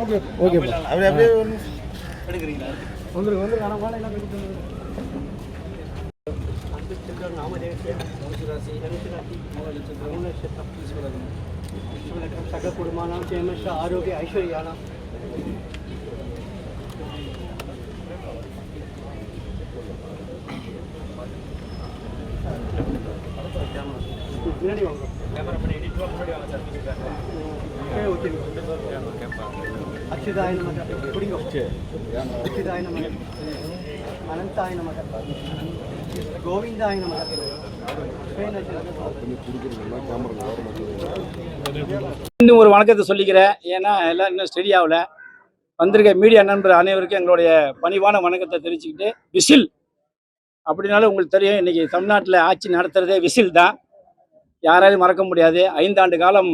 Okay okay அப்படியே அப்படியே எடுக்கிறீங்களா வந்துருங்க வந்துருங்க ஆனால் வாழை எல்லாம் கட்டி सगळ कुटुंबांना जयमश आरोग्य ऐश्वर्याला முன்னாடி வாங்க கேமரா பண்ணி எடிட் பண்ண முன்னாடி வாங்க சார் ஓகே அச்சுதாய நமக குடிங்க அச்சுதாய நமக அனந்தாய நமக கோவிந்தாய நமக இன்னும் ஒரு வணக்கத்தை சொல்லிக்கிறேன். ஏன்னா எல்லாம் இன்னும் ஸ்டெடி ஆகல. வந்திருக்க மீடியா நண்பர் அனைவருக்கும் எங்களுடைய பணிவான வணக்கத்தை தெரிவிச்சுக்கிட்டு, விசில் அப்படின்னாலும் உங்களுக்கு தெரியும், இன்னைக்கு தமிழ்நாட்டில் ஆட்சி நடத்துறதே விசில் தான். யாராலையும் மறக்க முடியாது. 5 ஆண்டு காலம்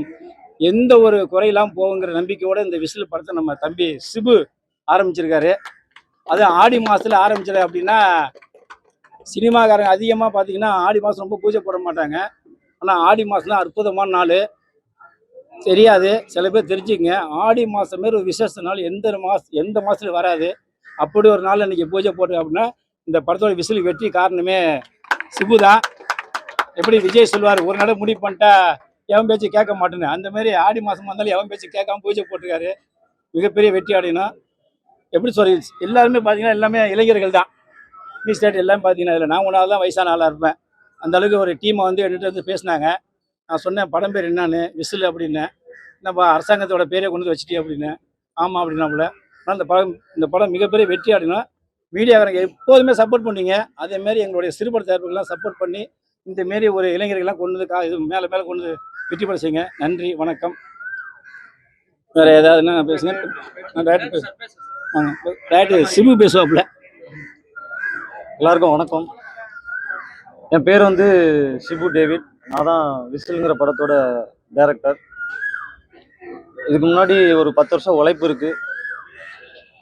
எந்த ஒரு குறையெல்லாம் போகுங்கிற நம்பிக்கையோடு இந்த விசில் படத்தை நம்ம தம்பி சிபு ஆரம்பிச்சிருக்காரு. அது ஆடி மாதத்தில் ஆரம்பிச்சது. அப்படின்னா சினிமாக்காரங்க அதிகமாக பார்த்தீங்கன்னா ஆடி மாதம் ரொம்ப பூஜை போட மாட்டாங்க. ஆனால் ஆடி மாதம் தான் அற்புதமான நாள். தெரியாது, சில பேர் தெரிஞ்சுக்கங்க. ஆடி மாதம் மாரி ஒரு விசேஷ நாள் எந்த மாதத்துலையும் வராது. அப்படி ஒரு நாள் இன்னைக்கு பூஜை போட்டு அப்படின்னா இந்த படத்தோட விசில் வெற்றி காரணமே சிபு தான். எப்படி விஜய் சொல்லுவார், ஒரு நாள் முடிவு பண்ணிட்டா எவன் பேச்சு கேட்க மாட்டேன்னு, அந்த மாதிரி ஆடி மாதம் வந்தாலும் எவன் பேச்சு கேட்காம பூஜை போட்டிருக்காரு. மிகப்பெரிய வெற்றி அடையணும். எப்படி சொல்லி எல்லாருமே பார்த்தீங்கன்னா எல்லாமே இளைஞர்கள் தான். ஸ்டேட் எல்லாம் பார்த்தீங்கன்னா இதில் நான் ஒன்றாவது தான் வயசான ஆளாக இருப்பேன். அந்த அளவுக்கு ஒரு டீமை வந்து எடுத்துகிட்டு வந்து பேசினாங்க. நான் சொன்னேன் படம் பேர் என்னான்னு, விசில் அப்படின்னேன். நம்ம அரசாங்கத்தோட பேரே கொண்டு வந்து வச்சுட்டே அப்படின்னேன். ஆமாம் அப்படின்னாப்புல. ஆனால் இந்த படம் மிகப்பெரிய வெற்றி அடையணும். மீடியாக்காரங்க எப்போதுமே சப்போர்ட் பண்ணீங்க. அதேமாரி எங்களுடைய சிறுபட தயாரிப்புகள்லாம் சப்போர்ட் பண்ணி இந்தமாரி ஒரு இளைஞர்கள்லாம் கொண்டு வந்து இது மேலே மேலே கொண்டு வந்து வெற்றி பெற செய்யுங்க. நன்றி, வணக்கம். வேறு ஏதாவதுன்னா பேசுங்க. நான் டேரக்டர் பேசுவேன். டேரக்டர் சிபு பேசுவாப்புல. எல்லாருக்கும் வணக்கம். என் பேர் வந்து ஷிபு டேவிட். நான் தான் விசில்ங்கிற படத்தோட டைரக்டர். இதுக்கு முன்னாடி ஒரு 10 வருஷம் உழைப்பு இருக்குது.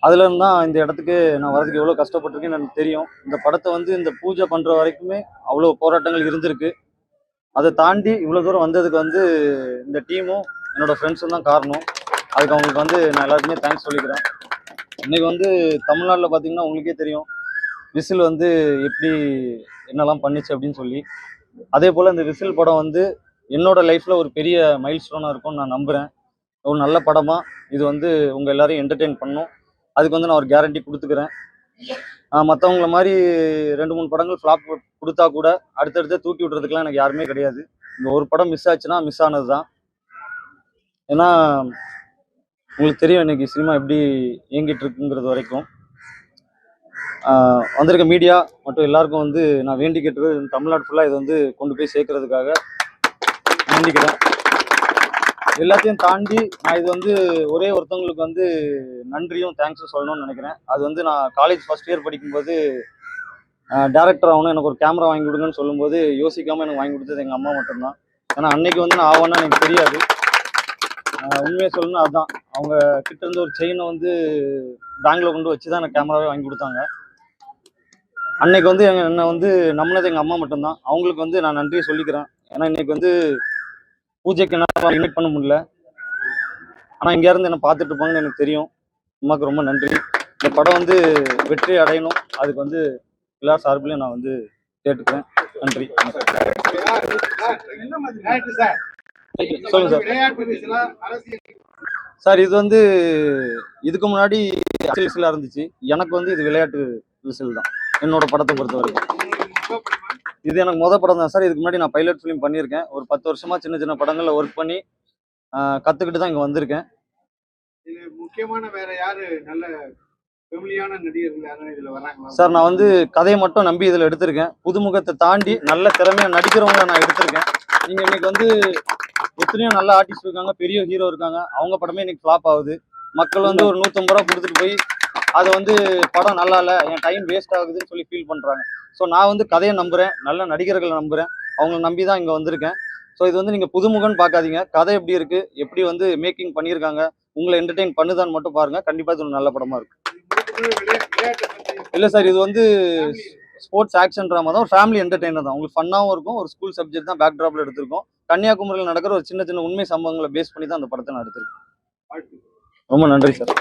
அதுலேருந்து தான் இந்த இடத்துக்கு நான் வரதுக்கு எவ்வளோ கஷ்டப்பட்டிருக்கேன்னு எனக்கு தெரியும். இந்த படத்தை வந்து இந்த பூஜை பண்ணுற வரைக்குமே அவ்வளோ போராட்டங்கள் இருந்திருக்கு. அதை தாண்டி இவ்வளோ தூரம் வந்ததுக்கு வந்து இந்த டீமும் என்னோடய ஃப்ரெண்ட்ஸும் தான் காரணம். அதுக்கு அவங்களுக்கு வந்து நான் எல்லாருக்குமே தேங்க்ஸ் சொல்லிக்கிறேன். இன்றைக்கி வந்து தமிழ்நாட்டில் பார்த்திங்கன்னா உங்களுக்கே தெரியும் விசில் வந்து எப்படி என்னெல்லாம் பண்ணிச்சு அப்படின்னு சொல்லி. அதே போல் இந்த விசில் படம் வந்து என்னோடய லைஃப்பில் ஒரு பெரிய மைல் ஸ்டோனாக இருக்கும்னு நான் நம்புகிறேன். ஒரு நல்ல படமாக இது வந்து உங்கள் எல்லாரையும் என்டர்டெயின் பண்ணும். அதுக்கு வந்து நான் ஒரு கேரண்டி கொடுத்துக்கிறேன். மற்றவங்கள மாதிரி 2-3 படங்கள் ஃப்ளாப் கொடுத்தா கூட அடுத்தடுத்து தூக்கி விட்றதுக்கெலாம் எனக்கு யாருமே கிடையாது. இந்த ஒரு படம் மிஸ் ஆச்சுன்னா மிஸ் ஆனது தான். ஏன்னா உங்களுக்கு தெரியும் இன்றைக்கி சினிமா எப்படி இயங்கிட்டு இருக்குங்கிறது வரைக்கும். வந்திருக்க மீடியா மற்றும் எல்லாருக்கும் வந்து நான் வேண்டிக்கிட்டு தமிழ்நாடு ஃபுல்லாக இதை வந்து கொண்டு போய் சேர்க்கறதுக்காக வேண்டிக்கிறேன். எல்லாத்தையும் தாண்டி நான் இது வந்து ஒரே ஒருத்தவங்களுக்கு வந்து நன்றியும் தேங்க்ஸும் சொல்லணும்னு நினைக்கிறேன். அது வந்து நான் காலேஜ் ஃபஸ்ட் இயர் படிக்கும்போது டேரக்டர் ஆகணும், எனக்கு ஒரு கேமரா வாங்கி கொடுங்கன்னு சொல்லும்போது யோசிக்காமல் எனக்கு வாங்கி கொடுத்தது எங்கள் அம்மா மட்டும்தான். ஏன்னா அன்னைக்கு வந்து நான் ஆவேன்னா எனக்கு தெரியாது. உண்மையாக சொல்லணும்னா அதுதான். அவங்க கிட்ட இருந்து ஒரு செயினை வந்து பேங்கில் கொண்டு வச்சு தான் எனக்கு கேமராவே வாங்கி கொடுத்தாங்க. அன்னைக்கு வந்து என்னை வந்து நம்பினது எங்கள் அம்மா மட்டும்தான். அவங்களுக்கு வந்து நான் நன்றியை சொல்லிக்கிறேன். ஏன்னா இன்னைக்கு வந்து பூஜைக்கு என்னால் இன்வைட் பண்ண முடியல. ஆனால் இங்கேருந்து என்னை பார்த்துட்டு இருப்பாங்கன்னு எனக்கு தெரியும். அம்மாவுக்கு ரொம்ப நன்றி. இந்த படம் வந்து வெற்றி அடையணும். அதுக்கு வந்து எல்லா சார்பிலையும் நான் வந்து கேட்டுக்கிறேன். நன்றி. சொல்லுங்க சார். இது வந்து இதுக்கு முன்னாடி விசிலாக இருந்துச்சு. எனக்கு வந்து இது விளையாட்டு விசில் தான் என்னோட படத்தை பொறுத்த வரைக்கும். இது எனக்கு மொதல் படம் தான் சார். இதுக்கு முன்னாடி நான் பைலட் ஃபிலிம் பண்ணியிருக்கேன். ஒரு 10 வருஷமா சின்ன சின்ன படங்களில் ஒர்க் பண்ணி கற்றுக்கிட்டு தான் இங்கே வந்திருக்கேன். இது முக்கியமான வேற யாரு நல்ல ஃபேமிலியான நடிகர்கள் யாரும் இதில் வராங்களா சார்? நான் வந்து கதையை மட்டும் நம்பி இதில் எடுத்திருக்கேன். புதுமுகத்தை தாண்டி நல்ல திறமையாக நடிக்கிறவங்களை நான் எடுத்திருக்கேன். நீங்கள் இன்னைக்கு வந்து எத்தனையோ நல்ல ஆர்டிஸ்ட் இருக்காங்க, பெரிய ஹீரோ இருக்காங்க. அவங்க படமே இன்னைக்கு ஃப்ளாப் ஆகுது. மக்கள் வந்து ஒரு 150 ரூபா கொடுத்துட்டு போய் அதை வந்து படம் நல்லா இல்லை, என் டைம் வேஸ்ட் ஆகுதுன்னு சொல்லி ஃபீல் பண்ணுறாங்க. ஸோ நான் வந்து கதையை நம்புகிறேன், நல்ல நடிகர்களை நம்புகிறேன். அவங்கள நம்பி தான் இங்கே வந்திருக்கேன். ஸோ இது வந்து நீங்கள் புதுமுகன்னு பார்க்காதீங்க. கதை எப்படி இருக்குது, எப்படி வந்து மேக்கிங் பண்ணியிருக்காங்க, உங்களை என்டர்டெயின் பண்ணுதான்னு மட்டும் பாருங்கள். கண்டிப்பாக இது ஒரு நல்ல படமாக இருக்கும். இல்லை சார், இது வந்து ஸ்போர்ட்ஸ் ஆக்ஷன் ட்ராமா தான். ஒரு ஃபேமிலி என்டர்டெய்னர் தான். உங்களுக்கு ஃபன்னாகவும் இருக்கும். ஒரு ஸ்கூல் சப்ஜெக்ட் தான் பேக் ட்ராப்பில் எடுத்திருக்கோம். கன்னியாகுமரியில் நடக்கிற ஒரு சின்ன சின்ன உண்மை சம்பவங்களை பேஸ் பண்ணி தான் அந்த படத்தை நான் எடுத்திருக்கேன். ரொம்ப நன்றி சார்.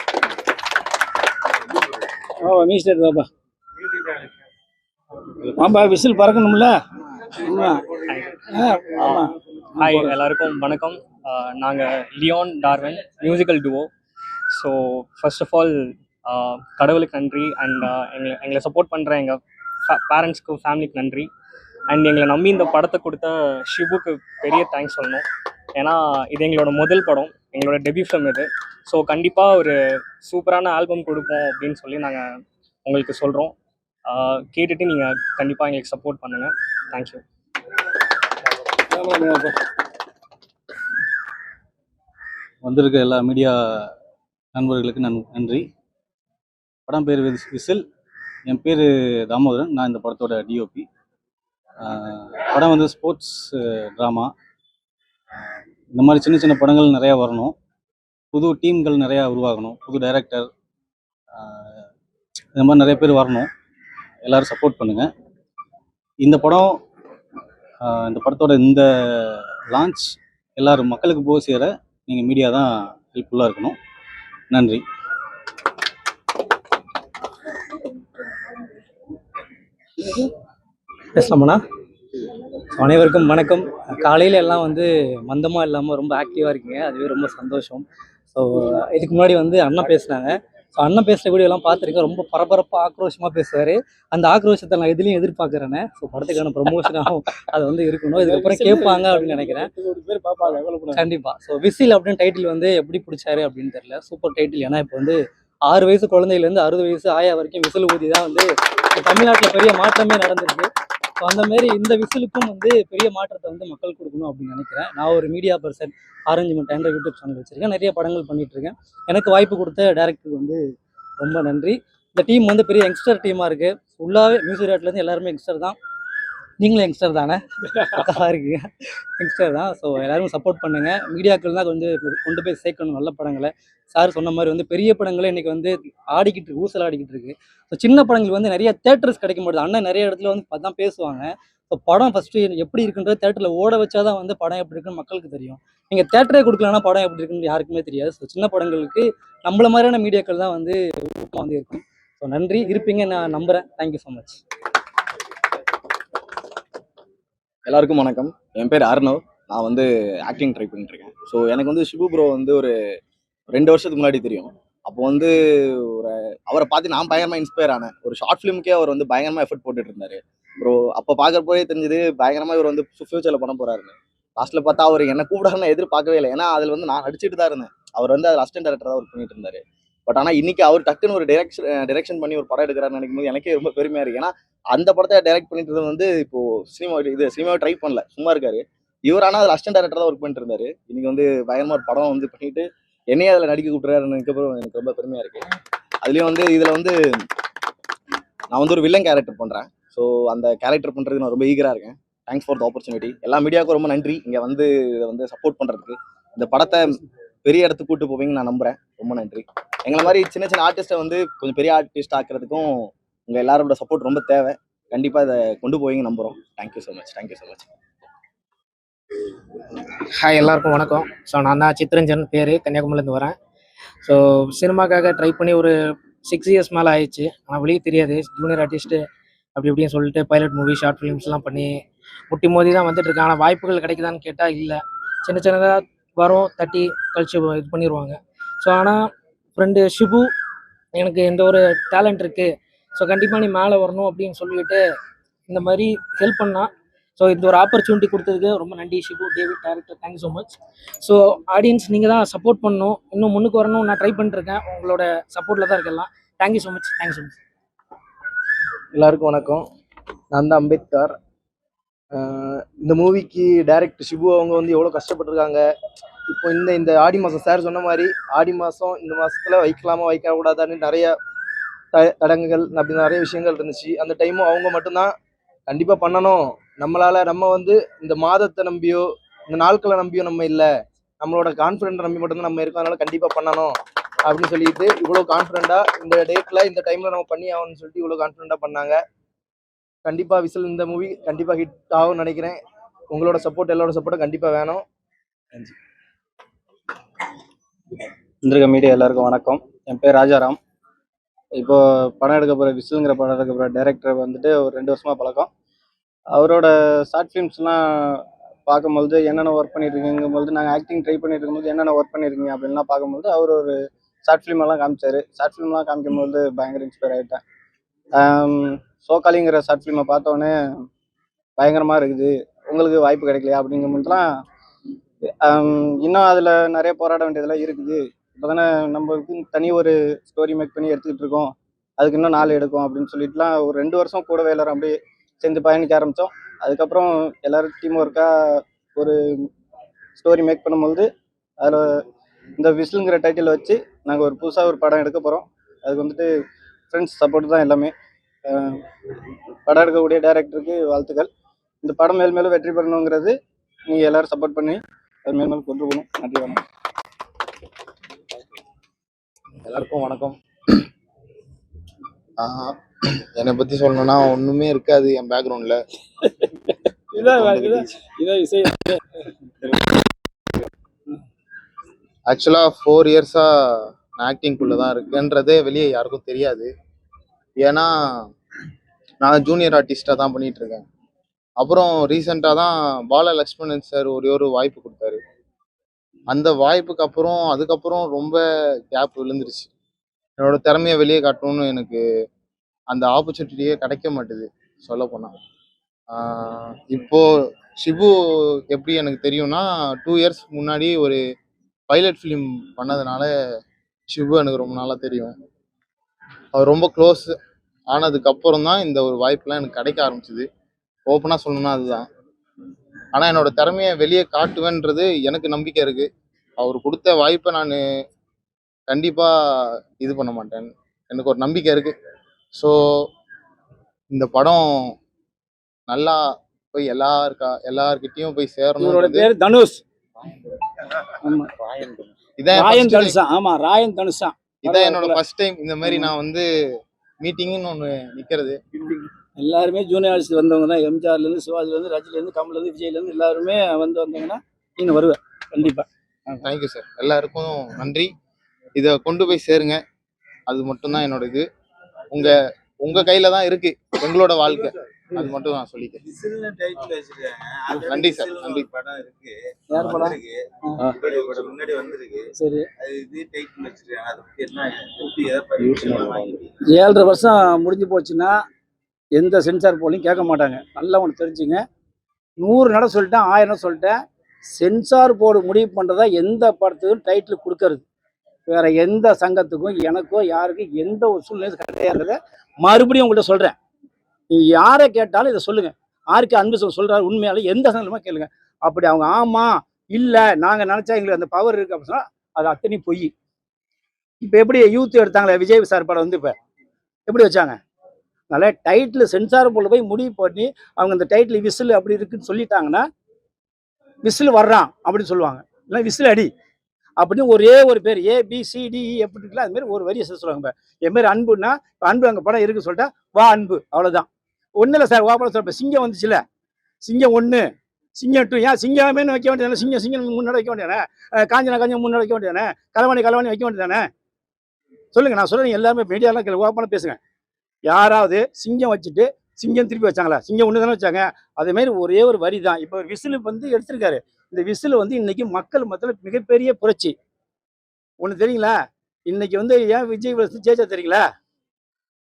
மினிஸ்டர் பாப்பா ஆம்பா விசில் பறக்கணும்ல. ஆமா. ஹாய் எல்லாருக்கும் வணக்கம். நாங்கள் Leon Darwin musical duo. So first of all கடவுளுக்கு நன்றி அண்ட் எங்களை சப்போர்ட் பண்ணுற எங்கள் பேரண்ட்ஸ்க்கு ஃபேமிலிக்கு நன்றி அண்ட் எங்களை நம்பி இந்த படத்தை கொடுத்த ஷிபுக்கு பெரிய தேங்க்ஸ் சொல்லணும். ஏன்னா இது எங்களோட முதல் படம், எங்களோட டெபியூ ஃபிலிம் இது. ஸோ கண்டிப்பாக ஒரு சூப்பரான ஆல்பம் கொடுப்போம் அப்படின்னு சொல்லி நாங்கள் உங்களுக்கு சொல்கிறோம். கேட்டுட்டு நீங்கள் கண்டிப்பாக எங்களுக்கு சப்போர்ட் பண்ணுங்கள். தேங்க்யூ. வந்திருக்க எல்லா மீடியா நண்பர்களுக்கு நன்றி. படம் பேர் விசில். என் பேர் தாமோதரன். நான் இந்த படத்தோட டிஓபி. படம் வந்து ஸ்போர்ட்ஸ் ட்ராமா. இந்த மாதிரி சின்ன சின்ன படங்கள் நிறையா வரணும், புது டீம்கள் நிறையா உருவாகணும், புது டைரக்டர் இந்த மாதிரி நிறைய பேர் வரணும். எல்லோரும் சப்போர்ட் பண்ணுங்கள். இந்த படத்தோட இந்த லான்ச் எல்லோரும் மக்களுக்கு போய் சேர நீங்கள் மீடியா தான் ஹெல்ப்ஃபுல்லாக இருக்கணும். நன்றி. பேசலாமாண்ணா? அனைவருக்கும் வணக்கம். காலையில் எல்லாம் வந்து மந்தமாக இல்லாமல் ரொம்ப ஆக்டிவாக இருக்கீங்க, அதுவே ரொம்ப சந்தோஷம். ஸோ இதுக்கு முன்னாடி வந்து அண்ணன் பேசினாங்க. ஸோ அண்ணன் பேசுகிற வீடியோலாம் பார்த்துருக்கேன். ரொம்ப பரபரப்பாக ஆக்ரோஷமாக பேசுவார். அந்த ஆக்ரோஷத்தை நான் எதுலேயும் எதிர்பார்க்குறேனே. ஸோ படத்துக்கான ப்ரமோஷனாகவும் அது வந்து இருக்கணும். இதுக்கப்புறம் கேட்பாங்க அப்படின்னு நினைக்கிறேன். கண்டிப்பாக. ஸோ விசில் அப்படின்னு டைட்டில் வந்து எப்படி பிடிச்சாரு அப்படின்னு தெரியல. Super title. ஏன்னா இப்போ வந்து 6 வயசு குழந்தையிலேருந்து 60 வயசு ஆயா வரைக்கும் விசில் ஊதி தான் வந்து தமிழ்நாட்டில் பெரிய மாற்றமே நடந்திருக்கு. ஸோ அந்தமாரி இந்த விசிலுக்கும் வந்து பெரிய மாற்றத்தை வந்து மக்கள் கொடுக்கணும் அப்படின்னு நினைக்கிறேன். நான் ஒரு மீடியா பர்சன், அரேஞ்ச்மெண்ட் என்ற யூடியூப் சேனல் வச்சுருக்கேன். நிறைய படங்கள் பண்ணிகிட்ருக்கேன். எனக்கு வாய்ப்பு கொடுத்த டேரக்டருக்கு வந்து ரொம்ப நன்றி. இந்த டீம் வந்து பெரிய யங்ஸ்டர் டீமாக இருக்குது. ஃபுல்லாகவே மியூசிக் டேரக்டர்லேருந்து எல்லாருமே யங்ஸ்டர் தான். நீங்களும் யங்ஸ்டர் தானே? பக்கமாக இருக்கீங்க, யங்ஸ்டர் தான். ஸோ எல்லோரும் சப்போர்ட் பண்ணுங்கள். மீடியாக்கள் தான் கொஞ்சம் கொண்டு போய் சேர்க்கணும் நல்ல படங்களை. சார் சொன்ன மாதிரி வந்து பெரிய படங்களே இன்றைக்கி வந்து ஆடிக்கிட்டு இருக்கு, ஊசல் ஆடிக்கிட்டு இருக்குது. ஸோ சின்ன படங்கள் வந்து நிறைய தேட்டர்ஸ் கிடைக்க மாட்டுது. அண்ணன் நிறைய இடத்துல வந்து தான் பேசுவாங்க. ஸோ படம் ஃபஸ்ட்டு எப்படி இருக்குன்றது தேட்டரில் ஓட வச்சா தான் வந்து படம் எப்படி இருக்குன்னு மக்களுக்கு தெரியும். நீங்கள் தேட்டரே கொடுக்கலன்னா படம் எப்படி இருக்குன்னு யாருக்குமே தெரியாது. ஸோ சின்ன படங்களுக்கு நம்மள மாதிரியான மீடியாக்கள் தான் வந்து வந்து இருக்கும். ஸோ நன்றி, இருப்பீங்க நான் நம்புகிறேன். Thank you so much. எல்லாருக்கும் வணக்கம். என் பேர் அர்ணவ். நான் வந்து ஆக்டிங் ட்ரை பண்ணிட்டுருக்கேன். ஸோ எனக்கு வந்து ஷிபு ப்ரோ வந்து ஒரு 2 வருஷத்துக்கு முன்னாடி தெரியும். அப்போ வந்து அவரை பார்த்து நான் பயங்கரமாக இன்ஸ்பயர் ஆனேன். ஒரு ஷார்ட் ஃபிலிமுக்கே அவர் வந்து பயங்கரமாக எஃபர்ட் போட்டுட்டு இருந்தார் ப்ரோ. அப்போ பார்க்குறப்போயே தெரிஞ்சது பயங்கரமாக இவர் வந்து ஃபியூச்சரில் பண்ண போகிறாருன்னு. லாஸ்ட்டில் பார்த்தா அவர் என்ன கூப்பிடாருன்னு எதிர்பார்க்கவே இல்லை. ஏன்னா அதில் வந்து நான் நடிச்சிட்டு தான் இருந்தேன். அவர் வந்து அதில் அசிஸ்டன்ட் டேரக்டராக ஒர்க் பண்ணிட்டு இருந்தார். பட் ஆனால் இன்னைக்கு அவர் டக்குன்னு ஒரு டைரக்ஷன் பண்ணி ஒரு படம் எடுக்கிறாருன்னு நினைக்கும் போது எனக்கே ரொம்ப பெருமையாக இருக்குது. ஏன்னா அந்த படத்தை டைரக்ட் பண்ணிட்டு வந்து இப்போ சினிமாவை ட்ரை பண்ணல, சும்மா இருக்காரு. இவர் ஆனால் அதில் அசிஸ்டன்ட் டேரக்டராக ஒர்க் பண்ணிட்டு இருந்தாரு. இன்னைக்கு வந்து பயங்கரமாக ஒரு படம் வந்து பண்ணிட்டு என்னையே அதில் நடிக்க கூப்பிட்றாருன்னு எனக்கு ரொம்ப பெருமையாக இருக்குது. அதுலேயும் வந்து இதில் வந்து நான் வந்து ஒரு வில்லன் கேரக்டர் பண்ணுறேன். ஸோ அந்த கேரக்டர் பண்ணுறதுக்கு நான் ரொம்ப ஈகராக இருக்கேன். Thanks for the opportunity. எல்லா மீடியாவுக்கும் ரொம்ப நன்றி இங்கே வந்து இதை வந்து சப்போர்ட் பண்ணுறதுக்கு. இந்த படத்தை பெரிய இடத்துக்கு கூட்டு போவீங்கன்னு நான் நம்புகிறேன். ரொம்ப நன்றி. எங்களை மாதிரி சின்ன சின்ன ஆர்டிஸ்ட்டை வந்து கொஞ்சம் பெரிய ஆர்டிஸ்ட் ஆக்கிறதுக்கும் உங்கள் எல்லாரோட சப்போர்ட் ரொம்ப தேவை. கண்டிப்பாக இதை கொண்டு போவீங்க நம்புகிறோம். Thank you so much. Thank you so much. Hi, எல்லாருக்கும் வணக்கம். ஸோ நான் தான் சித்ரஞ்சன், பேர், கன்னியாகுமரிலேருந்து வரேன். ஸோ சினிமாக்காக ட்ரை பண்ணி ஒரு 6 இயர்ஸ் மேலே ஆயிடுச்சு. ஆனால் வெளியே தெரியாது, ஜூனியர் ஆர்டிஸ்ட்டு அப்படி இப்படின்னு சொல்லிட்டு பைலட் மூவி, ஷார்ட் ஃபிலிம்ஸ்லாம் பண்ணி முட்டி மோதி தான் வந்துட்டுருக்கேன். ஆனால் வாய்ப்புகள் கிடைக்குதான்னு கேட்டால் இல்லை. சின்னதாக வரும், தட்டி கழிச்சு இது பண்ணிடுவாங்க. ஸோ ஆனால் ஃப்ரெண்டு ஷிபு எனக்கு எந்த ஒரு டேலண்ட் இருக்குது, ஸோ கண்டிப்பாக நீ மேலே வரணும் அப்படின்னு சொல்லிட்டு இந்த மாதிரி ஹெல்ப் பண்ணால். ஸோ இந்த ஒரு ஆப்பர்ச்சுனிட்டி கொடுத்ததுக்கு ரொம்ப நன்றி Shibu, David, director. Thank you so much. So audience நீங்கள் தான் சப்போர்ட் பண்ணணும், இன்னும் முன்னுக்கு வரணும். நான் ட்ரை பண்ணிட்டுருக்கேன், உங்களோட சப்போர்ட்டில் தான் இருக்கலாம். Thank you so much. Thank you so much. எல்லாருக்கும் வணக்கம். நான் தான் அம்பேத்கர். இந்த மூவிக்கு டைரக்டர் ஷிபு அவங்க வந்து எவ்வளோ கஷ்டப்பட்டுருக்காங்க. இப்போ இந்த ஆடி மாதம் சார் சொன்ன மாதிரி ஆடி மாதம் இந்த மாதத்தில் வைக்கலாமா வைக்கக்கூடாதான்னு நிறைய தடங்குகள் அப்படி நிறைய விஷயங்கள் இருந்துச்சு. அந்த டைமும் அவங்க மட்டும்தான் கண்டிப்பாக பண்ணணும். நம்ம வந்து இந்த மாதத்தை நம்பியோ இந்த நாட்களை நம்பியோ நம்ம இல்லை, நம்மளோட கான்ஃபிடென்ட் நம்பி மட்டும்தான் நம்ம இருக்கோம். அதனால கண்டிப்பாக பண்ணணும் அப்படின்னு சொல்லிட்டு இவ்வளோ கான்ஃபிடென்ட்டாக இந்த டேட்டில் இந்த டைமில் நம்ம பண்ணி ஆகணும்னு சொல்லிட்டு இவ்வளோ கான்ஃபிடென்ட்டாக பண்ணாங்க. கண்டிப்பாக விசில் இந்த மூவி கண்டிப்பாக ஹிட் ஆகும்னு நினைக்கிறேன். உங்களோட சப்போர்ட், எல்லாரோட சப்போர்ட்டும் கண்டிப்பாக வேணும். நன்றி. வந்திருக்க மீடியா எல்லாருக்கும் வணக்கம். என் பேர் ராஜாராம். இப்போ படம் எடுக்க போகிற விசிலுங்கிற படம் எடுக்க போகிற டைரக்டர் வந்துட்டு ஒரு 2 வருஷமாக பழக்கம். அவரோட ஷார்ட் ஃபிலிம்ஸ்லாம் பார்க்கும்போது என்னென்ன ஒர்க் பண்ணியிருக்கீங்கும்போது, நாங்கள் ஆக்டிங் ட்ரை பண்ணிட்டு இருக்கும்போது என்னென்ன ஒர்க் பண்ணியிருக்கீங்க அப்படின்லாம் பார்க்கும்போது அவர் ஒரு ஷார்ட் ஃபிலிமெல்லாம் காமிச்சார். ஷார்ட் ஃபிலிம்லாம் காமிக்கும்போது பயங்கர இன்ஸ்பயர் ஆகிட்டேன். சோக்காலிங்கிற ஷார்ட் ஃபிலிமை பார்த்தோன்னே பயங்கரமாக இருக்குது, உங்களுக்கு வாய்ப்பு கிடைக்கலையா அப்படிங்கும்போதுலாம் இன்னும் அதில் நிறைய போராட வேண்டியதெல்லாம் இருக்குது. இப்போ தானே நம்மளுக்கு தனி ஒரு ஸ்டோரி மேக் பண்ணி எடுத்துக்கிட்டு இருக்கோம், அதுக்கு இன்னும் நாள் எடுக்கும் அப்படின்னு சொல்லிட்டுலாம் ஒரு 2 வருஷம் கூடவே எல்லாரும் அப்படியே சேர்ந்து பயணிக்க ஆரம்பித்தோம். அதுக்கப்புறம் எல்லோரும் டீம் ஒர்க்காக ஒரு ஸ்டோரி மேக் பண்ணும்போது அதில் இந்த விசிலுங்கிற டைட்டில் வச்சு நாங்கள் ஒரு புதுசாக ஒரு படம் எடுக்க போகிறோம். அதுக்கு வந்துட்டு ஃப்ரெண்ட்ஸ் சப்போர்ட் தான் எல்லாமே. படம் எடுக்கக்கூடிய டைரக்டருக்கு வாழ்த்துக்கள். இந்த படம் மேல் மேலும் வெற்றி பெறணுங்கிறது நீங்கள் எல்லோரும் சப்போர்ட் பண்ணி அது மேல் மேலும் கொண்டு போகணும். நன்றி, வணக்கம். எல்லாருக்கும் வணக்கம். என்னை பற்றி சொல்லணும்னா ஒன்றுமே இருக்காது என் பேக்ரவுண்டில். ஆக்சுவலாக 4 இயர்ஸாக நான் ஆக்டிங்குள்ளே தான் இருக்குன்றதே வெளியே யாருக்கும் தெரியாது. ஏன்னா நான் ஜூனியர் ஆர்டிஸ்டாக தான் பண்ணிகிட்ருக்கேன். அப்புறம் ரீசெண்டாக தான் பாலலக்ஷ்மணன் சார் ஒரு வாய்ப்பு கொடுத்தாரு. அந்த வாய்ப்புக்கு அப்புறம் அதுக்கப்புறம் ரொம்ப கேப் விழுந்துருச்சு. என்னோட திறமையை வெளியே காட்டணும்னு எனக்கு அந்த ஆப்பர்ச்சுனிட்டியே கிடைக்க மாட்டுது சொல்லப்போனால். இப்போது ஷிபு எப்படி எனக்கு தெரியும்னா 2 இயர்ஸ் முன்னாடி ஒரு பைலட் ஃபிலிம் பண்ணதுனால ஷிபு எனக்கு ரொம்ப நாளாக தெரியும். அவர் ரொம்ப க்ளோஸ் ஆனதுக்கப்புறம் தான் இந்த ஒரு வாய்ப்புலாம் எனக்கு கிடைக்க ஆரம்பிச்சிது. ஓப்பனாக சொல்லணும்னா அதுதான். ஆனால் என்னோட திறமையை வெளியே காட்டுவேன்றது எனக்கு நம்பிக்கை இருக்குது. அவர் கொடுத்த வாய்ப்பை நான் கண்டிப்பாக இது பண்ண மாட்டேன், எனக்கு ஒரு நம்பிக்கை இருக்குது. ஸோ இந்த படம் நல்லா போய் எல்லார்கிட்டையும் போய் சேரணும். பேர் தனுஷ். இதான் என்னோட ஃபர்ஸ்ட் டைம் இந்த மாதிரி நான் வந்து மீட்டிங்னு ஒன்று நிற்கிறது. எல்லாருமே ஜூனியர் ஆர்டிஸ்ட் வந்தவங்க தான். எம்ஜிஆர்லேருந்து, சிவாஜிலேருந்து, ரஜினிலேருந்து, கமலேருந்து, விஜய்லேருந்து எல்லாருமே வந்தீங்கன்னா நீங்கள் வருவேன் கண்டிப்பாக. Thank you sir. எல்லாருக்கும் நன்றி. இதை கொண்டு போய் சேருங்க, அது மட்டும்தான் என்னோட இது. உங்கள் கையில் தான் இருக்குது எங்களோட வாழ்க்கை, அது மட்டும் நான் சொல்லிக்கிறேன். நன்றி சார், நன்றி. படம் இருக்கு, யார் படம்? முன்னாடி வந்திருக்கு. சரி, அது இது டைட்டில் வச்சிருக்காங்க, அதை பத்தி என்ன 7.5 வருஷம் முடிஞ்சு போச்சுன்னா எந்த சென்சார் போலையும் கேட்க மாட்டாங்க. நல்லா ஒன்று தெரிஞ்சுங்க. 100 நட சொல்லிட்டேன், 1000 நட சொல்லிட்டேன். சென்சார் போர்டு முடிவு பண்ணுறதா எந்த படத்துக்கும் டைட்டில் கொடுக்கறது. வேற எந்த சங்கத்துக்கும் எனக்கோ யாருக்கும் எந்த ஒரு சூழ்நிலையும் கிடையாதுன்றத மறுபடியும் உங்கள்கிட்ட சொல்கிறேன். நீ யாரை கேட்டாலும் இதை சொல்லுங்கள். யாருக்கு அன்பு சொல்கிறாரு உண்மையால எந்த சங்கமா கேளுங்க. அப்படி அவங்க ஆமாம் இல்லை நாங்கள் நினச்சா எங்களுக்கு அந்த பவர் இருக்குது அப்படின்னு சொன்னால் அது அத்தனை பொய். இப்போ எப்படி யூத் எடுத்தாங்களே விஜய் சார் படம் வந்து இப்போ எப்படி வச்சாங்க? அதனால டைட்டில் சென்சார் போல போய் முடிவு பண்ணி அவங்க இந்த டைட்டில் விசில் அப்படி இருக்குன்னு சொல்லிட்டாங்கன்னா விசில் வர்றான் அப்படின்னு சொல்லுவாங்க, இல்லை விசில் அடி அப்படின்னு ஒரே ஒரு பேர் ABCDE எப்படி இருக்குல்ல அது மாதிரி ஒரு வரியை சொல்லுவாங்க. என் பேர் அன்புன்னா இப்போ அன்பு அங்கே படம் இருக்குன்னு சொல்லிட்டா வா அன்பு, அவ்வளோதான். ஒன்றும் இல்லை சார், ஓப்பன சொல்ல சிங்கம் வந்துச்சுல, சிங்கம் 1, சிங்கம் 2, ஏன் சிங்கமேனு வைக்க வேண்டியதானே? சிங்கம் முன்னாடி வைக்க வேண்டியதானே? காஞ்சனா முன்னாடி வைக்க வேண்டியதானே? கலவாணி வைக்க வேண்டியதானே? சொல்லுங்க, நான் சொல்றேன். எல்லாருமே மீடியாலாம் ஓப்பனாக பேசுங்க. யாராவது சிங்கம் வச்சுட்டு சிங்கம் திருப்பி வச்சாங்களா? சிங்கம் 1 தானே வச்சாங்க. அதே மாதிரி ஒரே ஒரு வரி தான். இப்போ விசில் வந்து எடுத்திருக்காரு. இந்த விசில் வந்து இன்னைக்கு மக்கள் மத்தியில் மிகப்பெரிய புரட்சி. ஒன்று தெரியுங்களா? இன்னைக்கு வந்து ஏன் விஜய் ஜெயிச்சா தெரியுங்களா?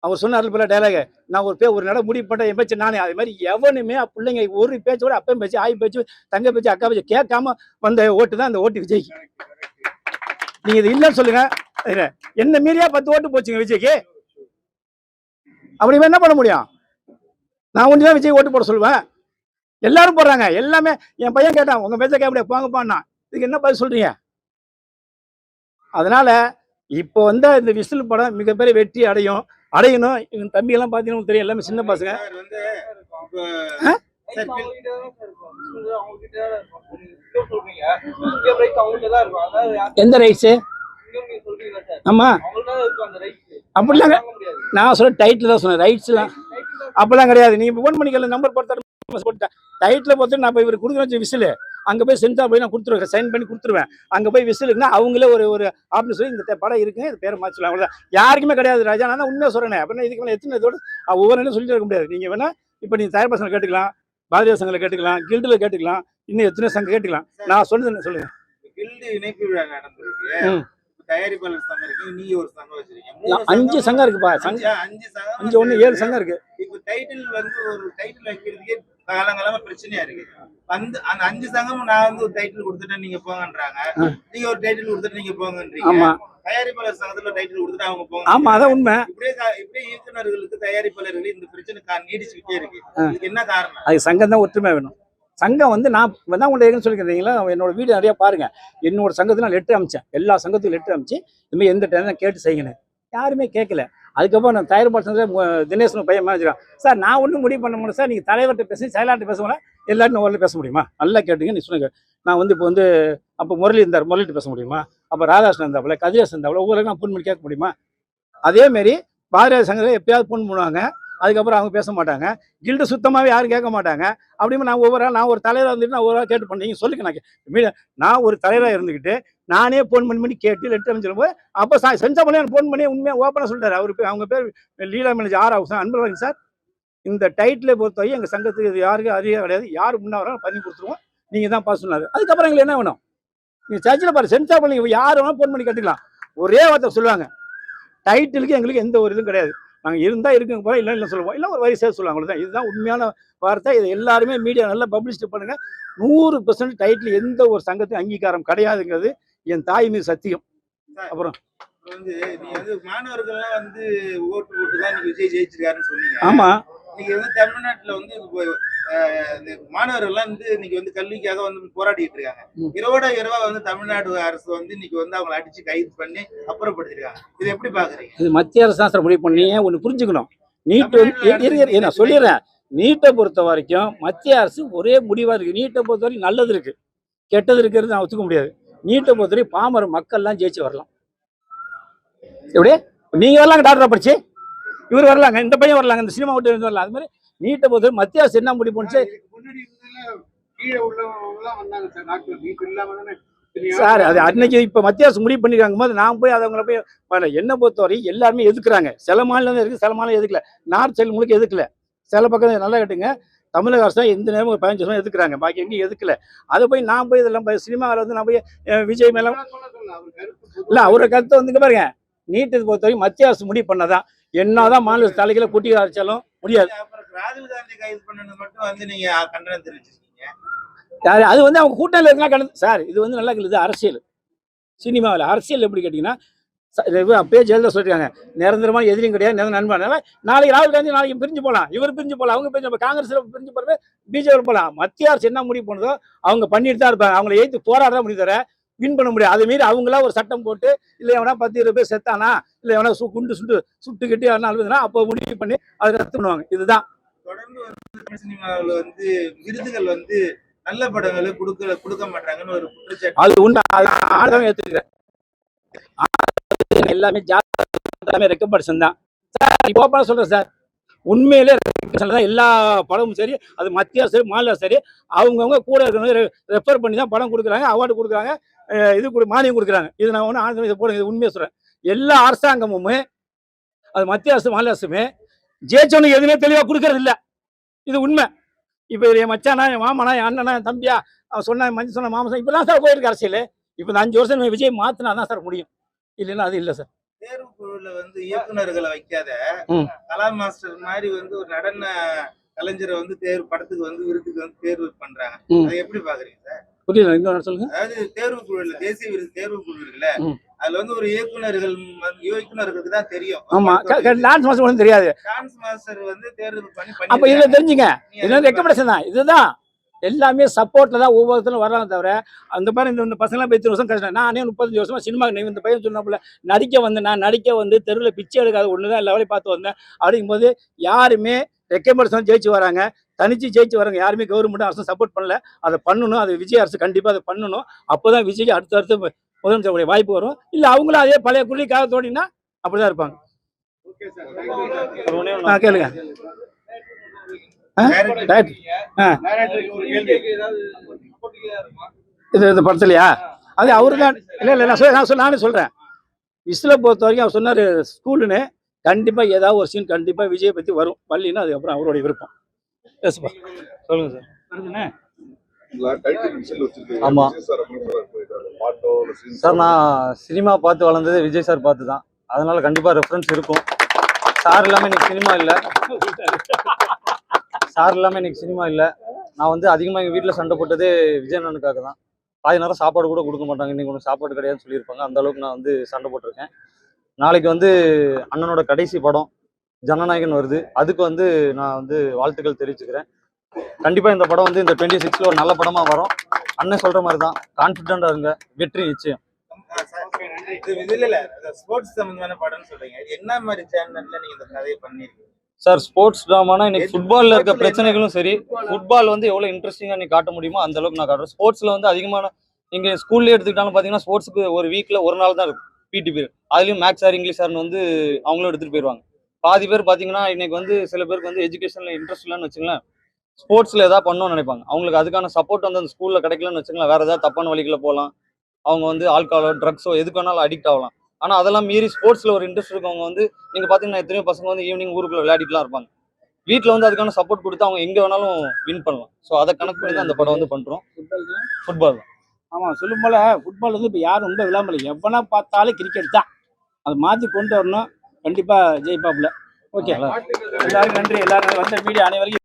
அவர் சொன்னார் போல டைலாக, நான் ஒரு நட முடிவு பண்ணேன் என் பேச்சு நானே. அது மாதிரி எவனுமே பிள்ளைங்க ஒரு பேச்சோட அப்பன் பேச்சு, ஆய் பேச்சு, தங்க பேச்சு, அக்கா பேச்சு கேட்காம வந்த ஓட்டு தான் அந்த ஓட்டு விஜய்க்கு. நீங்க இது இல்லைன்னு சொல்லுங்க. என்ன மீறியா 10 ஓட்டு போச்சுங்க விஜய்க்கு. அப்படி என்ன பண்ண முடியும்? நான் ஒன்று தான் விஜய் ஓட்டு போட சொல்லுவேன். எல்லாரும் போடுறாங்க, எல்லாமே. என் பையன் கேட்டான், உங்க பேச்ச கேட்க முடியாது போங்கப்பான்னா, இதுக்கு என்ன பதில் சொல்றீங்க? அதனால இப்போ வந்து இந்த விசில் படம் மிகப்பெரிய வெற்றி அடையணும். இவங்க தம்பியெல்லாம் பார்த்தீங்கன்னா தெரியும், எல்லாமே சின்ன பசங்க. எந்த ரைட்ஸு? ஆமா, அப்படிலாம் நான் சொல்ல டைட்டில் தான் சொன்னேன், ரைட்ஸ்லாம் அப்படிலாம் கிடையாது. நீங்க ஃபோன் பண்ணிக்கல, நம்பர் போட்டு டைட்டில் பார்த்து நான் இப்போ இவர் கொடுக்குறேன் விசில், அங்கே போய் சென்சார் போய் நான் கொடுத்துருவேன், சைன் பண்ணி கொடுத்துருவேன். அங்கே போய் விசிலுக்குன்னா அவங்களே ஒரு ஆப்னு சொல்லி இந்த படம் இருக்குங்க, இது பேரை மாற்றலாம், அவ்வளோதான். யாருக்குமே கிடையாது ராஜா, நான் தான் உண்மையாக சொல்கிறேன். அப்படின்னா இதுக்கு மேலே எத்தனை இதோட ஒவ்வொரு நேரம் சொல்லிட்டு இருக்க முடியாது. நீங்கள் வேணால் இப்போ நீங்கள் தயார் பசங்களை கேட்டுக்கலாம், பாரதிய சங்கத்தில் கேட்டுக்கலாம், கில்டில் கேட்டுக்கலாம், இன்னும் எத்தனை சங்கம் கேட்டுக்கலாம். நான் சொன்னது சொல்லுங்கள். கில்டு இணைப்பு விழா நடந்திருக்கு. தயாரிப்பாளர் சங்கம் இருக்கு, நீங்க ஒரு சங்கம் வச்சிருக்கீங்க. 5 சங்கம் இருக்குப்பா. சங்கம் 5 சங்கம் 5 1 7 சங்கம் இருக்கு. இப்போ டைட்டில் வந்து ஒரு டைட்டில் வைக்கிறதுக்கே காலங்காலமா பிரச்சனையா இருக்கு. வந்து அந்த 5 சங்கமும் நான் வந்து ஒரு டைட்டில் கொடுத்துட்டேன் நீங்க போங்கன்றாங்க, நீங்க ஒரு டைட்டில் கொடுத்துட்டு நீங்க போங்கன்றீங்க. ஆமா, தயாரிப்பாளர் சங்கத்துல டைட்டில் கொடுத்துட்டு அவங்க போங்க. ஆமா, அதான் உண்மை. இப்படியே இயக்குநர்களுக்கு தயாரிப்பாளர்கள் இந்த பிரச்சனை நீடிச்சுக்கிட்டே இருக்கு. இதுக்கு என்ன காரணம்? அது சங்கம் தான் ஒற்றுமை வேணும். சங்கம் வந்து நான் தான் உங்களை சொல்லிக்கிறீங்களா, என்னோட வீடியோ நிறைய பாருங்க. என்னோட சங்கத்தில் நான் லெட்டர் அமிச்சேன், எல்லா சங்கத்துக்கும் லெட்டர் அமிச்சு இதுமாதிரி எந்த டைம் கேட்டு செய்யணும். யாருமே கேட்கல. அதுக்கப்புறம் நான் தயாரிப்பாளர் தினேஷன் பையன் மேனேஜர், சார் நான் ஒன்றும் முடிவு பண்ண முடியும் சார், நீங்கள் தலைவர்கிட்ட பேசி செயலாளர்கிட்ட பேசுவோம்னா எல்லாரும் ஒரு பேச முடியுமா? நல்லா கேட்டுங்க. நீ சொன்ன நான் வந்து இப்போ வந்து அப்போ முரளி இருந்தார், முரளிட்டு பேச முடியுமா? அப்போ ராதாகிருஷ்ணன் இருந்தாப்புல, கதிரேசன் இருந்தாப்புல, ஒவ்வொரு நான் ஃபோன் பண்ணி கேட்க முடியுமா? அதேமாரி பாரதிய சங்கத்தில் எப்பயாவது ஃபோன் பண்ணுவாங்க, அதுக்கப்புறம் அவங்க பேச மாட்டாங்க. கில்டு சுத்தமாகவே யாரும் கேட்க மாட்டாங்க. அப்படியுமே நான் ஒவ்வொரு நான் ஒரு தலைவராக இருந்துட்டு நான் ஒவ்வொரு கேட்டு பண்ணீங்க சொல்லுங்க. நான் ஒரு தலைவராக இருந்துக்கிட்டு நானே ஃபோன் பண்ணி கேட்டு லெட்டர் அமைச்சிருப்போம். அப்போ சென்சார் பண்ணி ஃபோன் பண்ணி உண்மையாக ஓப்பனாக சொல்லிட்டாரு. அவருக்கு அவங்க பேர் லீலா மேனேஜர் ஆர் ஹவுஸ் அன்பழகன் சார். இந்த டைட்டிலை பொறுத்தவரை எங்கள் சங்கத்துக்கு இது யாருக்கும் அதிகம் கிடையாது, யார் முன்னே வராலும் பண்ணி கொடுத்துருவோம், நீங்கள் தான் பாஸ் சொன்னார். அதுக்கப்புறம் எங்களுக்கு என்ன வேணும்? நீங்கள் சர்ச்சில் பாரு, சென்சார் பண்ணி யார் வேணாலும் ஃபோன் பண்ணி கேட்டுக்கலாம். ஒரே வார்த்தை சொல்லுவாங்க, டைட்டிலுக்கு எங்களுக்கு எந்த ஒரு இதுவும் கிடையாது, நாங்கள் இருந்தால் இருக்குங்க போல, இல்லை சொல்லுவோம், இல்லை ஒரு வரி சேர்த்து சொல்லுவாங்க. அவ்வளோதான். இதுதான் உண்மையான வார்த்தை. இதை எல்லாருமே மீடியா நல்லா பப்ளிஷ் பண்ணுங்க. 100% டைட்டில் எந்த ஒரு சங்கத்தையும் அங்கீகாரம் கிடையாதுங்கிறது என் தாய் மீது சத்தியம். அப்புறம் வந்து நீங்க வந்து மாணவர்கள்லாம் வந்து ஓட்டு போட்டு தான் நீங்க விஜய் ஜெயிச்சிருக்காருன்னு சொன்னீங்க. ஆமா, நீங்க வந்து தமிழ்நாட்டுல வந்து மாணவர்கள்லாம் வந்து இன்னைக்கு வந்து கல்விக்காக வந்து போராடிட்டு இருக்காங்க. இரவா வந்து தமிழ்நாடு அரசு வந்து இன்னைக்கு வந்து அவங்களை அடிச்சு கைது பண்ணி அப்புறப்படுத்திருக்காங்க. இது எப்படி பாக்குறீங்க? இது மத்திய அரசாங்கம் முடிவு பண்ணி ஒன்று புரிஞ்சுக்கணும். நீட்டு நான் சொல்லிடுறேன், நீட்டை பொறுத்த வரைக்கும் மத்திய அரசு ஒரே முடிவாக இருக்குது. நீட்டை பொறுத்த வரைக்கும் நல்லது இருக்குது, கெட்டது இருக்கிறது நான் ஒத்துக்க முடியாது. நீட்டை பொறுத்த வரைக்கும் பாமர மக்கள்லாம் ஜெயிச்சு வரலாம். எப்படி நீங்கள் வரலாங்க, டாக்டரை படிச்சு இவர் வரலாங்க, இந்த பையன் வரலாங்க, இந்த சினிமா விட்டு வரலாம். அது மாதிரி நீட்டை பொறுத்த மத்திய அரசு என்ன முடிவு பண்ணுச்சு? கீழே உள்ளவங்கலாம் வந்தாங்க சார், டாக்டர் நீட் இல்லாம தானே சார். அது அன்னைக்கு இப்போ மத்திய அரசு முடிவு பண்ணிருக்காங்க போது நான் போய் அவங்கள போய் என்னை பொறுத்தவரை எல்லாருமே எதுக்குறாங்க. சில மாநிலம் இருக்குது, சில மாநிலம் எதுக்கல. நார்த் சைடு முழுக்க எதுக்கல. சில பக்கம் நல்லா கேட்டுங்க, தமிழக அரசு தான் எந்த நேரம் ஒரு 15 வருஷம் எதுக்குறாங்க, பாக்கி எங்கேயும் எதுக்கல. அதை போய் நான் போய் இதெல்லாம் சினிமாவில் வந்து நான் போய் விஜய் மேலே இல்லை, அவரோட கருத்தை வந்துங்க பாருங்க. நீட்டை பொறுத்தவரைக்கும் மத்திய அரசு முடிவு பண்ணதான், என்னதான் மாநில தலைகளை கூட்டி அரைச்சாலும் முடியாது. ராகுல் காந்தி கைது பண்ணது மட்டும் வந்து நீங்க கண்டனம் தெரிவிச்சிருக்கீங்க. அது வந்து அவங்க கூட்டணியில் இருந்தா கடந்து சார். இது வந்து நல்லா இது அரசியல். சினிமாவில் அரசியல் எப்படி கேட்டிங்கன்னா, அப்பயே ஜெயலலிதா சொல்லியிருக்காங்க, நிரந்தரமான எதிரியும் கிடையாது, நண்பன். நாளைக்கு ராகுல் காந்தி நாளைக்கு பிரிஞ்சு போகலாம், இவர் பிரிஞ்சு போகலாம், அவங்க பிரிஞ்சு காங்கிரஸ் பிரிஞ்சு போகிறது, பிஜேபி போகலாம். மத்திய அரசு என்ன முடிவு பண்ணுதோ அவங்க பண்ணிட்டு தான் இருப்பாங்க. அவங்களை எதிர்த்து போராட முடிவு தர வின் பண்ண முடியாது. அதை மீறி அவங்களா ஒரு சட்டம் போட்டு இல்லை எவனா 10-20 பேர் செத்தானா, இல்லை எவனா குண்டு சுட்டுக்கிட்டு அழுதுனா அப்போ முடிவு பண்ணி அதை ரத்து பண்ணுவாங்க. இதுதான் தொடர்ந்து வந்து சினிமாவில் வந்து விருதுகள் வந்து நல்ல படங்களை கொடுக்க மாட்டாங்கன்னு ஒரு குற்றச்சாட்டு. அது உண்மை, ஆதரவு ஏற்றுக்கிறேன். எல்லாமே ஜாதகமே ரெக்கமெண்டேஷன் தான் சார். இப்போ சொல்றேன் சார், உண்மையிலே தான் எல்லா படமும் சரி, அது மத்திய சரி மாநில சரி, அவங்கவுங்க கூட இருக்கிறவங்க ரெஃபர் பண்ணி தான் படம் கொடுக்குறாங்க, அவார்டு கொடுக்குறாங்க, இது மானியம் கொடுக்குறாங்க. இது நான் ஒன்று ஆனந்தம் இதை போடுங்க, இது உண்மையை சொல்கிறேன். எல்லா அரசாங்கமுமே அது மத்திய அரசு மாநில அரசுமே ஜெயிச்சவனுக்கு எதுவுமே தெளிவாக கொடுக்கறது இல்லை. இது உண்மை. இப்போ என் மச்சானா, என் மாமனா, என் அண்ணனா, என் தம்பியா, அவன் சொன்ன மஞ்சள் சொன்ன மாமன் இப்பெல்லாம் சார் போயிருக்கு அரசியல். இப்போ இந்த 5 வருஷம் விஜய் மாற்றினா தான் சார் முடியும், இல்லைன்னா அது இல்லை சார். தேர்வு குழுல வந்து இயக்குநர்களை வைக்காத கலா மாஸ்டர் மாதிரி வந்து ஒரு நடன கலைஞரை வந்து படத்துக்கு வந்து விருதுக்கு வந்து தேர்வு பண்றாங்க. அதை எப்படி பாக்குறீங்க சார்? புரியல, இன்னொரு சொல்லுங்க. அதாவது தேர்வு குழுல தேசிய விருது தேர்வு குழு இருக்குல்ல, அதுல வந்து ஒரு இயக்குநர்களுக்கு தான் தெரியும். ஆமா, டான்ஸ் மாஸ்டர் ஒன்றும் தெரியாது. டான்ஸ் மாஸ்டர் வந்து தேர்வு பண்ணி அப்ப இதுல தெரிஞ்சுங்க, இது ரெக்கமெண்டேஷன் தான். இதுதான் எல்லாமே சப்போர்ட்ல தான் ஒவ்வொருத்தரும் வர்றாங்க தவிர, அந்த மாதிரி இந்த பசங்களாம் 10 வருஷம் கஷ்டம். நானே 35 வருஷமா சினிமா, இந்த பையன் சொன்னாப்புல நடிக்க வந்து தெருவில் பிச்சை எடுக்காத ஒண்ணுதான் எல்லா வேலையும் பார்த்து வந்தேன் அப்படிங்கும்போது யாருமே ரெக்கமெண்டேஷன் ஜெயிச்சு வராங்க, தனிச்சு ஜெயிச்சு வராங்க. யாருமே கவர்மெண்ட் அரசு சப்போர்ட் பண்ணல. அதை பண்ணணும், அது விஜய் அரசு கண்டிப்பா அதை பண்ணணும். அப்போதான் விஜய்க்கு அடுத்த முதலமைச்சருடைய வாய்ப்பு வரும். இல்ல அவங்களும் அதே பழைய குள்ளி காலத்தோடினா அப்படிதான் இருப்பாங்க. கேளுங்க. இது இந்த படத்துலையா? அது அவரு தான். இல்லை நானே சொல்கிறேன். விசிலை பொறுத்த வரைக்கும் அவர் சொன்னார் ஸ்கூலுன்னு. கண்டிப்பாக ஏதாவது ஒரு சீன் கண்டிப்பாக விஜயை பற்றி வரும். வரலின்னா அதுக்கப்புறம் அவருடைய விருப்பம். பேசுப்பா. சொல்லுங்க சார். வருதுண்ணே. ஆமா சார், நான் சினிமா பார்த்து வளர்ந்தது விஜய் சார் பார்த்து தான். அதனால கண்டிப்பா ரெஃபரன்ஸ் இருக்கும். சார் இல்லாமல் இன்னைக்கு சினிமா இல்லை. நான் வந்து அதிகமாக எங்கள் வீட்டில் சண்டை போட்டதே விஜய் அண்ணனுக்காக தான். பாதி நேரம் சாப்பாடு கூட கொடுக்க மாட்டாங்க. இன்னைக்கு ஒன்று சாப்பாடு கிடையாதுன்னு சொல்லியிருப்பாங்க. அந்த அளவுக்கு நான் வந்து சண்டை போட்டிருக்கேன். நாளைக்கு வந்து அண்ணனோட கடைசி படம் ஜனநாயகன் வருது. அதுக்கு வந்து நான் வந்து வாழ்த்துக்கள் தெரிவிச்சுக்கிறேன். கண்டிப்பாக இந்த படம் வந்து இந்த 26ல ஒரு நல்ல படமாக வரும். அண்ணன் சொல்கிற மாதிரி தான், கான்ஃபிடென்ட்டாக இருங்க, வெற்றி நிச்சயம். இதுல ஸ்போர்ட்ஸ் சம்பந்தமான படம்னு சொல்றீங்க. என்ன மாதிரி சேனல்ல நீங்க இந்த கதையை பண்ணிருக்கீங்க சார்? ஸ்போர்ட்ஸ் ட்ராமானா இன்னைக்கு ஃபுட்பாலில் இருக்க பிரச்சனைகளும் சரி, ஃபுட்பால் வந்து எவ்வளோ இன்ட்ரெஸ்டிங்காக நீ காட்ட முடியுமோ அந்த அளவுக்கு நான் காட்டுறேன். ஸ்போர்ட்ஸில் வந்து அதிகமான நீங்கள் ஸ்கூல்லேயே எடுத்துக்கிட்டாலும் பார்த்தீங்கன்னா ஸ்போர்ட்ஸுக்கு ஒரு வீக்கில் ஒரு நாள் தான் இருக்கும் பிடி பீரியட். அதுலேயும் மேக்ஸ் சார் இங்கிலீஷ் சார்னு வந்து அவங்களும் எடுத்துகிட்டு போயிடுவாங்க. பாதி பேர் பார்த்தீங்கன்னா இன்னைக்கு வந்து சில பேருக்கு வந்து எஜுகேஷனில் இன்ட்ரெஸ்ட் இல்லைன்னு வச்சுங்களேன், ஸ்போர்ட்ஸில் எதாவது பண்ணணும்னு நினைப்பாங்க. அவங்களுக்கு அதுக்கான சப்போர்ட் வந்து அந்த ஸ்கூலில் கிடைக்கலன்னு வச்சுங்களேன், வேறு ஏதாவது தப்பான வழிகளை போகலாம். அவங்க வந்து ஆல்கஹாலோ ட்ரக்ஸோ எதுக்கு வேணாலும் அடிக்ட் ஆகலாம். ஆனால் அதெல்லாம் மீறி ஸ்போர்ட்ஸில் ஒரு இன்ட்ரெஸ்ட் இருக்கவங்க வந்து நீங்கள் பார்த்தீங்கன்னா எத்தனையோ பசங்க வந்து ஈவினிங் ஊருக்குள்ள விளையாடிட்டுலாம் இருப்பாங்க. வீட்டில் வந்து அதுக்கான சப்போர்ட் கொடுத்து அவங்க எங்கே வேணாலும் வின் பண்ணலாம். ஸோ அதை கணக்கு பண்ணி தான் அந்த படம் வந்து பண்ணுறோம். ஃபுட்பால் தான். ஆமாம், சொல்லும் போல் ஃபுட்பால் வந்து இப்போ யாரும் ரொம்ப விளாமலை. எவனா பார்த்தாலும் கிரிக்கெட் தான். அதை மாற்றி கொண்டு வரணும். கண்டிப்பாக ஜெயிப்பாப்புல. ஓகே, எல்லாருக்கும் நன்றி. எல்லாரும் வந்த மீடியா அனைவரையும்